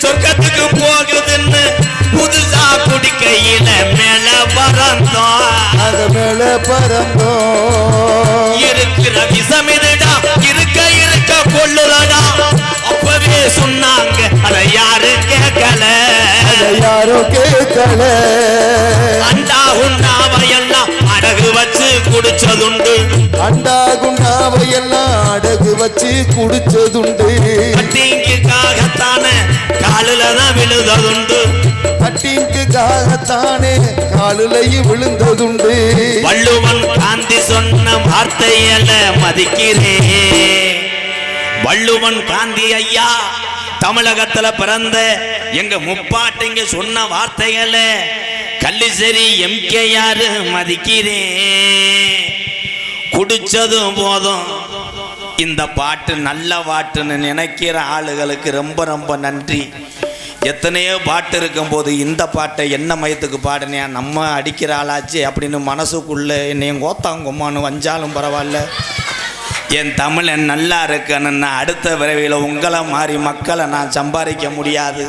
சொர்க்கத்துக்கு போகுதுன்னு புதுசா குடிக்கையில மேல பறந்தோம். அது மேல பறந்தோம். இருக்கிற விஷமிதுடா இருக்க இருக்க கொள்ளுதடா. அப்பவே சொன்னாங்க அத யாரு கேட்கல. அத யாரும் கேட்கல. அண்டா குண்டாவையெல்லாம் அடகு வச்சு குடிச்சதுண்டு. அண்டா குண்டாவையெல்லாம் அடகு வச்சு குடிச்சதுண்டு. கட்டிங்குக்காகத்தானே காலில தான் விழுந்ததுண்டு. கட்டிங்குக்காகத்தானே காலிலையும் விழுந்ததுண்டு. வள்ளுவன் காந்தி சொன்ன வார்த்தையல மதிக்கிறேன். வள்ளுவன் காந்தி ஐயா தமிழகத்துல பிறந்த எங்க முப்பாட்டிங்க சொன்ன வார்த்தைகள கள்ளிசேரி எம்கேஆர் மதிக்கிறேன். குடிச்சதும் போதும் இந்த பாட்டு நல்ல பாட்டுன்னு நினைக்கிற ஆளுகளுக்கு ரொம்ப ரொம்ப நன்றி. எத்தனையோ பாட்டு இருக்கும்போது இந்த பாட்டை என்ன மயத்துக்கு பாடுனியா, நம்ம அடிக்கிற ஆளாச்சு அப்படின்னு மனசுக்குள்ளே என்னையும் கோத்தாங்கும்மான்னு வஞ்சாலும் பரவாயில்ல, என் தமிழன் நல்லா இருக்கணுன்னா அடுத்த விரைவில் உங்களை மாதிரி மக்களை நான் சம்பாதிக்க முடியாது.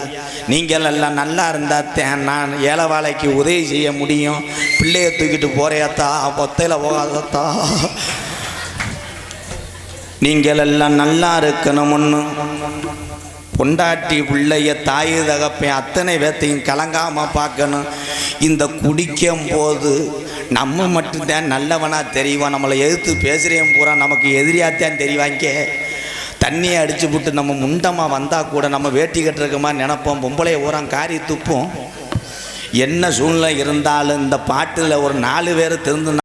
நீங்கள் எல்லாம் நல்லா இருந்தால் நான் ஏழை வாழைக்கு உதவி செய்ய முடியும். பிள்ளைய தூக்கிட்டு போறியாத்தா, பொத்தையில் போகாதத்தா. நீங்கள் எல்லாம் நல்லா இருக்கணும்னு பொண்டாட்டி பிள்ளைய தாய் தகப்பேன் அத்தனை பேர்த்தையும் கலங்காமல் பார்க்கணும். இந்த குடிக்கும் போது நம்ம மட்டும்தான் நல்லவனாக தெரியும். நம்மளை எதிர்த்து பேசுகிறேன் பூரா நமக்கு எதிரியாத்தான் தெரிவாங்க. தண்ணியை அடிச்சு விட்டு நம்ம முண்டமாக வந்தால் கூட நம்ம வேட்டி கட்டுறக்க மாதிரி நினைப்போம். பொம்பளையை ஊரான் காரி துப்போம். என்ன சூழ்நிலை இருந்தாலும் இந்த பாட்டில் ஒரு 4 பேர் திருந்து